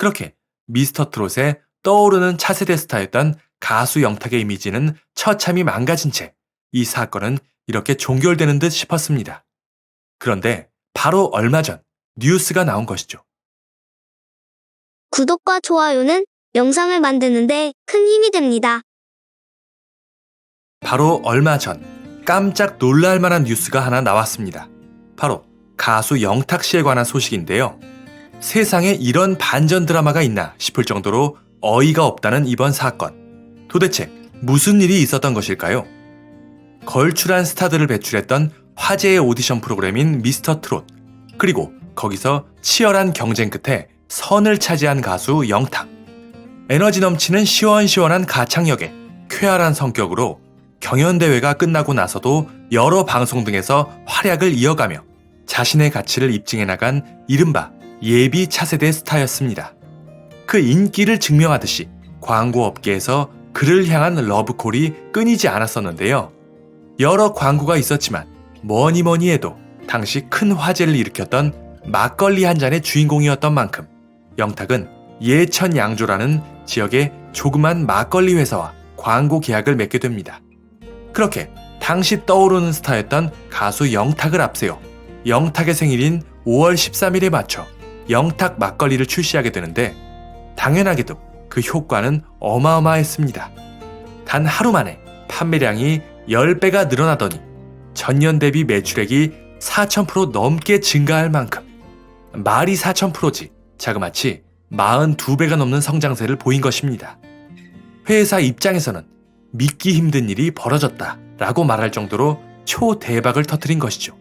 그렇게 미스터 트롯의 떠오르는 차세대 스타였던 가수 영탁의 이미지는 처참히 망가진 채 이 사건은 이렇게 종결되는 듯 싶었습니다. 그런데 바로 얼마 전 뉴스가 나온 것이죠. 구독과 좋아요는 영상을 만드는데 큰 힘이 됩니다. 바로 얼마 전 깜짝 놀랄 만한 뉴스가 하나 나왔습니다. 바로 가수 영탁 씨에 관한 소식인데요. 세상에 이런 반전 드라마가 있나 싶을 정도로 어이가 없다는 이번 사건. 도대체 무슨 일이 있었던 것일까요? 걸출한 스타들을 배출했던 화제의 오디션 프로그램인 미스터 트롯, 그리고 거기서 치열한 경쟁 끝에 선을 차지한 가수 영탁. 에너지 넘치는 시원시원한 가창력에 쾌활한 성격으로 경연대회가 끝나고 나서도 여러 방송 등에서 활약을 이어가며 자신의 가치를 입증해 나간 이른바 예비 차세대 스타였습니다. 그 인기를 증명하듯이 광고업계에서 그를 향한 러브콜이 끊이지 않았었는데요. 여러 광고가 있었지만 뭐니 해도 당시 큰 화제를 일으켰던 막걸리 한 잔의 주인공이었던 만큼 영탁은 예천양조라는 지역의 조그만 막걸리 회사와 광고 계약을 맺게 됩니다. 그렇게 당시 떠오르는 스타였던 가수 영탁을 앞세워 영탁의 생일인 5월 13일에 맞춰 영탁 막걸리를 출시하게 되는데 당연하게도 그 효과는 어마어마했습니다. 단 하루 만에 판매량이 10배가 늘어나더니 전년 대비 매출액이 4000% 넘게 증가할 만큼 말이 4000%지 자그마치 42배가 넘는 성장세를 보인 것입니다. 회사 입장에서는 믿기 힘든 일이 벌어졌다 라고 말할 정도로 초대박을 터뜨린 것이죠.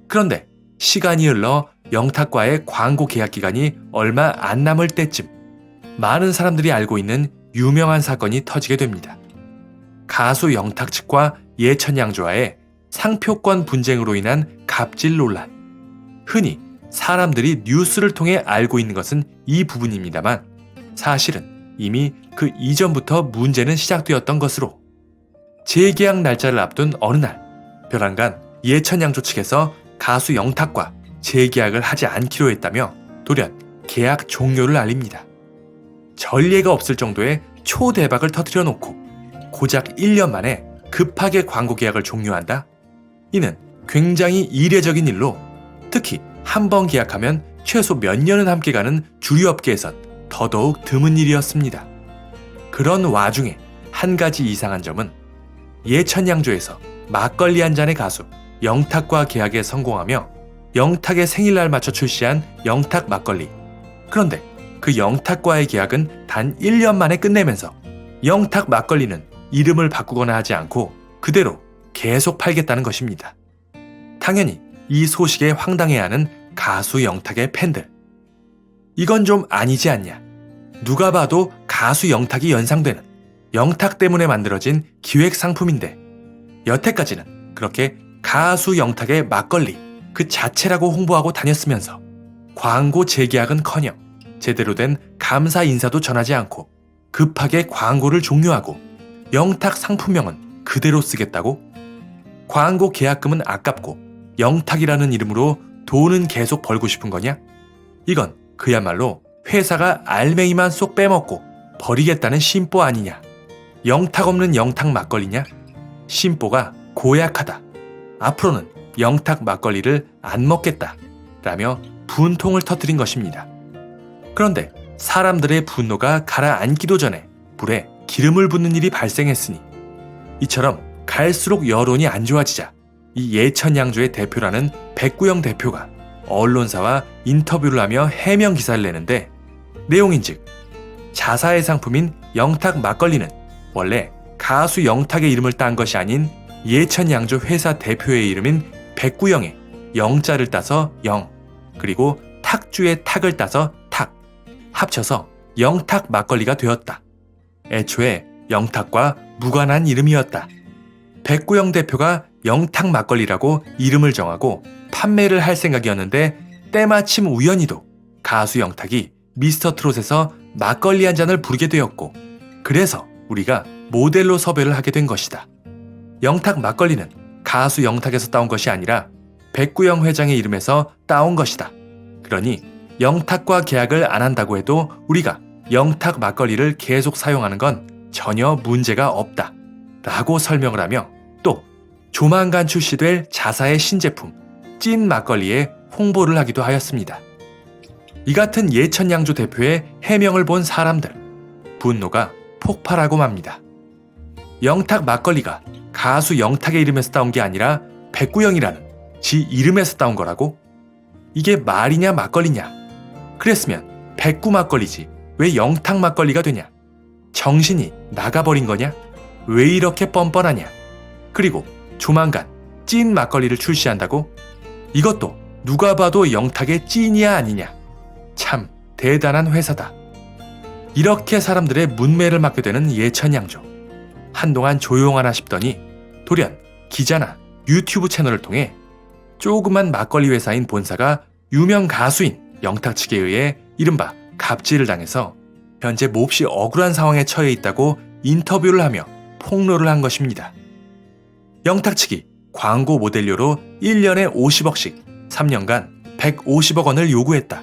그런데 시간이 흘러 영탁과의 광고 계약 기간이 얼마 안 남을 때쯤 많은 사람들이 알고 있는 유명한 사건이 터지게 됩니다. 가수 영탁 측과 예천양조와의 상표권 분쟁으로 인한 갑질 논란. 흔히 사람들이 뉴스를 통해 알고 있는 것은 이 부분입니다만 사실은 이미 그 이전부터 문제는 시작되었던 것으로 재계약 날짜를 앞둔 어느 날 벼랑간 예천양조 측에서 가수 영탁과 재계약을 하지 않기로 했다며 돌연 계약 종료를 알립니다. 전례가 없을 정도의 초대박을 터뜨려 놓고 고작 1년 만에 급하게 광고 계약을 종료한다? 이는 굉장히 이례적인 일로 특히 한 번 계약하면 최소 몇 년은 함께 가는 주류업계에선 더더욱 드문 일이었습니다. 그런 와중에 한 가지 이상한 점은 예천양조에서 막걸리 한 잔의 가수 영탁과 계약에 성공하며 영탁의 생일날 맞춰 출시한 영탁 막걸리. 그런데 그 영탁과의 계약은 단 1년 만에 끝내면서 영탁 막걸리는 이름을 바꾸거나 하지 않고 그대로 계속 팔겠다는 것입니다. 당연히 이 소식에 황당해하는 가수 영탁의 팬들. 이건 좀 아니지 않냐. 누가 봐도 가수 영탁이 연상되는 영탁 때문에 만들어진 기획 상품인데 여태까지는 그렇게 가수 영탁의 막걸리 그 자체라고 홍보하고 다녔으면서 광고 재계약은커녕 제대로 된 감사 인사도 전하지 않고 급하게 광고를 종료하고 영탁 상품명은 그대로 쓰겠다고? 광고 계약금은 아깝고 영탁이라는 이름으로 돈은 계속 벌고 싶은 거냐? 이건 그야말로 회사가 알맹이만 쏙 빼먹고 버리겠다는 심보 아니냐? 영탁 없는 영탁 막걸리냐? 심보가 고약하다. 앞으로는 영탁 막걸리를 안 먹겠다 라며 분통을 터뜨린 것입니다. 그런데 사람들의 분노가 가라앉기도 전에 불에 기름을 붓는 일이 발생했으니 이처럼 갈수록 여론이 안 좋아지자 이 예천양조의 대표라는 백구영 대표가 언론사와 인터뷰를 하며 해명 기사를 내는데 내용인즉 자사의 상품인 영탁 막걸리는 원래 가수 영탁의 이름을 딴 것이 아닌 예천양조 회사 대표의 이름인 백구영의 영자를 따서 영, 그리고 탁주의 탁을 따서 탁, 합쳐서 영탁 막걸리가 되었다. 애초에 영탁과 무관한 이름이었다. 백구영 대표가 영탁 막걸리라고 이름을 정하고 판매를 할 생각이었는데 때마침 우연히도 가수 영탁이 미스터 트롯에서 막걸리 한 잔을 부르게 되었고 그래서 우리가 모델로 섭외를 하게 된 것이다. 영탁 막걸리는 가수 영탁에서 따온 것이 아니라 백구영 회장의 이름에서 따온 것이다. 그러니 영탁과 계약을 안 한다고 해도 우리가 영탁 막걸리를 계속 사용하는 건 전혀 문제가 없다 라고 설명을 하며 또 조만간 출시될 자사의 신제품 찐 막걸리에 홍보를 하기도 하였습니다. 이 같은 예천양조 대표의 해명을 본 사람들 분노가 폭발하고 맙니다. 영탁 막걸리가 가수 영탁의 이름에서 따온 게 아니라 백구영이라는 지 이름에서 따온 거라고? 이게 말이냐 막걸리냐? 그랬으면 백구 막걸리지 왜 영탁 막걸리가 되냐? 정신이 나가버린 거냐? 왜 이렇게 뻔뻔하냐? 그리고 조만간 찐 막걸리를 출시한다고? 이것도 누가 봐도 영탁의 찐이야 아니냐? 참 대단한 회사다. 이렇게 사람들의 문매를 맞게 되는 예천양조. 한동안 조용하나 싶더니 돌연 기자나 유튜브 채널을 통해 조그만 막걸리 회사인 본사가 유명 가수인 영탁 측에 의해 이른바 갑질을 당해서 현재 몹시 억울한 상황에 처해 있다고 인터뷰를 하며 폭로를 한 것입니다. 영탁 측이 광고 모델료로 1년에 50억씩 3년간 150억 원을 요구했다.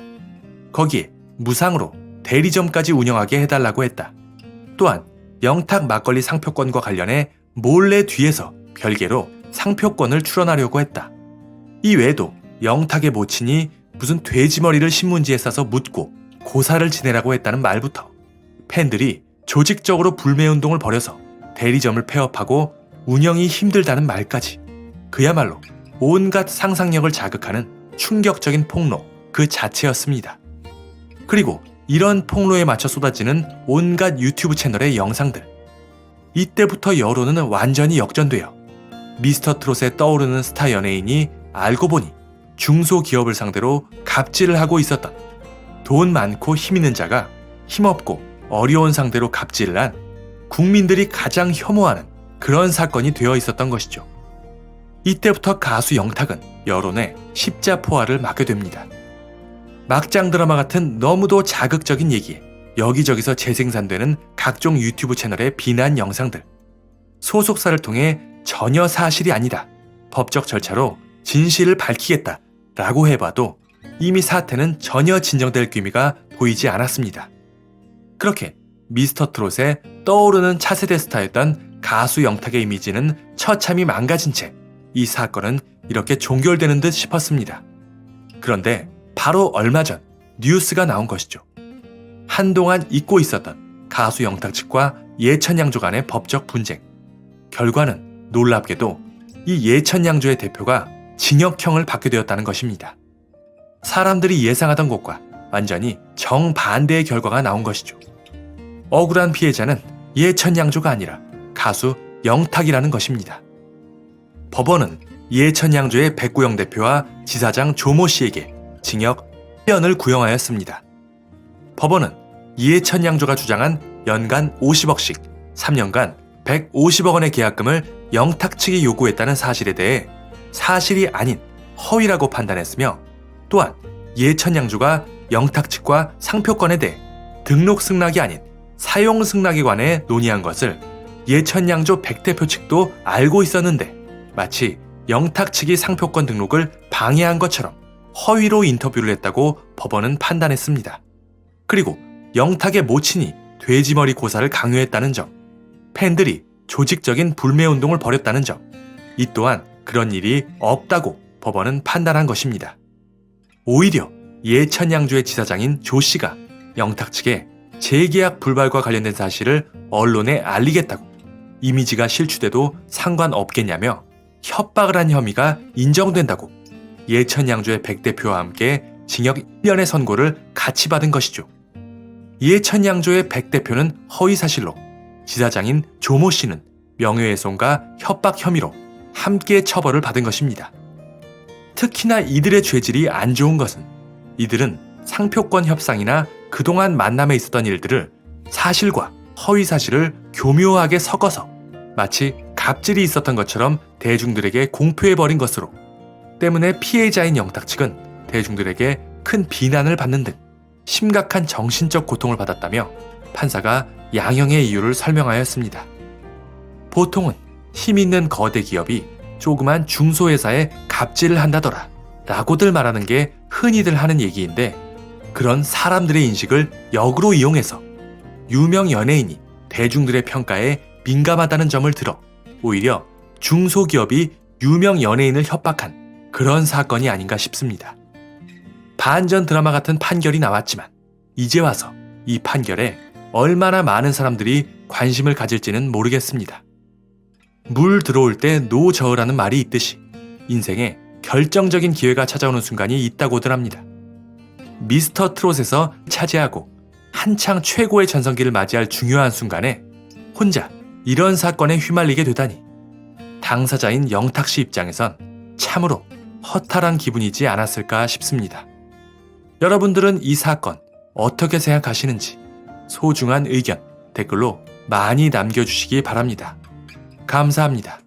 거기에 무상으로 대리점까지 운영하게 해달라고 했다. 또한 영탁 막걸리 상표권과 관련해 몰래 뒤에서 별개로 상표권을 출원하려고 했다. 이 외에도 영탁의 모친이 무슨 돼지머리를 신문지에 싸서 묻고 고사를 지내라고 했다는 말부터 팬들이 조직적으로 불매운동을 벌여서 대리점을 폐업하고 운영이 힘들다는 말까지 그야말로 온갖 상상력을 자극하는 충격적인 폭로 그 자체였습니다. 그리고 이런 폭로에 맞춰 쏟아지는 온갖 유튜브 채널의 영상들. 이때부터 여론은 완전히 역전되어 미스터트롯에 떠오르는 스타 연예인이 알고 보니 중소기업을 상대로 갑질을 하고 있었던 돈 많고 힘 있는 자가 힘없고 어려운 상대로 갑질을 한 국민들이 가장 혐오하는 그런 사건이 되어 있었던 것이죠. 이때부터 가수 영탁은 여론의 십자포화를 맞게 됩니다. 막장 드라마 같은 너무도 자극적인 얘기에 여기저기서 재생산되는 각종 유튜브 채널의 비난 영상들. 소속사를 통해 전혀 사실이 아니다. 법적 절차로 진실을 밝히겠다 라고 해봐도 이미 사태는 전혀 진정될 기미가 보이지 않았습니다. 그렇게 미스터트롯에 떠오르는 차세대 스타였던 가수 영탁의 이미지는 처참히 망가진 채 이 사건은 이렇게 종결되는 듯 싶었습니다. 그런데 바로 얼마 전 뉴스가 나온 것이죠. 한동안 잊고 있었던 가수 영탁 측과 예천양조 간의 법적 분쟁. 결과는 놀랍게도 이 예천양조의 대표가 징역형을 받게 되었다는 것입니다. 사람들이 예상하던 것과 완전히 정반대의 결과가 나온 것이죠. 억울한 피해자는 예천양조가 아니라 가수 영탁이라는 것입니다. 법원은 예천양조의 백구영 대표와 지사장 조모 씨에게 징역 1년을 구형하였습니다. 법원은 예천양조가 주장한 연간 50억씩 3년간 150억 원의 계약금을 영탁 측이 요구했다는 사실에 대해 사실이 아닌 허위라고 판단했으며 또한 예천양조가 영탁 측과 상표권에 대해 등록 승낙이 아닌 사용 승낙에 관해 논의한 것을 예천양조 백 대표 측도 알고 있었는데 마치 영탁 측이 상표권 등록을 방해한 것처럼 허위로 인터뷰를 했다고 법원은 판단했습니다. 그리고 영탁의 모친이 돼지머리 고사를 강요했다는 점, 팬들이 조직적인 불매운동을 벌였다는 점, 이 또한 그런 일이 없다고 법원은 판단한 것입니다. 오히려 예천양조의 지사장인 조 씨가 영탁 측에 재계약 불발과 관련된 사실을 언론에 알리겠다고 이미지가 실추돼도 상관없겠냐며 협박을 한 혐의가 인정된다고 예천양조의 백 대표와 함께 징역 1년의 선고를 같이 받은 것이죠. 예천양조의 백 대표는 허위사실로, 지사장인 조모 씨는 명예훼손과 협박 혐의로 함께 처벌을 받은 것입니다. 특히나 이들의 죄질이 안 좋은 것은 이들은 상표권 협상이나 그동안 만남에 있었던 일들을 사실과 허위사실을 교묘하게 섞어서 마치 갑질이 있었던 것처럼 대중들에게 공표해버린 것으로 때문에 피해자인 영탁 측은 대중들에게 큰 비난을 받는 등 심각한 정신적 고통을 받았다며 판사가 양형의 이유를 설명하였습니다. 보통은 힘 있는 거대 기업이 조그만 중소회사에 갑질을 한다더라 라고들 말하는 게 흔히들 하는 얘기인데 그런 사람들의 인식을 역으로 이용해서 유명 연예인이 대중들의 평가에 민감하다는 점을 들어 오히려 중소기업이 유명 연예인을 협박한 그런 사건이 아닌가 싶습니다. 반전 드라마 같은 판결이 나왔지만 이제 와서 이 판결에 얼마나 많은 사람들이 관심을 가질지는 모르겠습니다. 물 들어올 때 노저으라는 말이 있듯이 인생에 결정적인 기회가 찾아오는 순간이 있다고들 합니다. 미스터 트롯에서 차지하고 한창 최고의 전성기를 맞이할 중요한 순간에 혼자 이런 사건에 휘말리게 되다니 당사자인 영탁 씨 입장에선 참으로 허탈한 기분이지 않았을까 싶습니다. 여러분들은 이 사건 어떻게 생각하시는지 소중한 의견 댓글로 많이 남겨주시기 바랍니다. 감사합니다.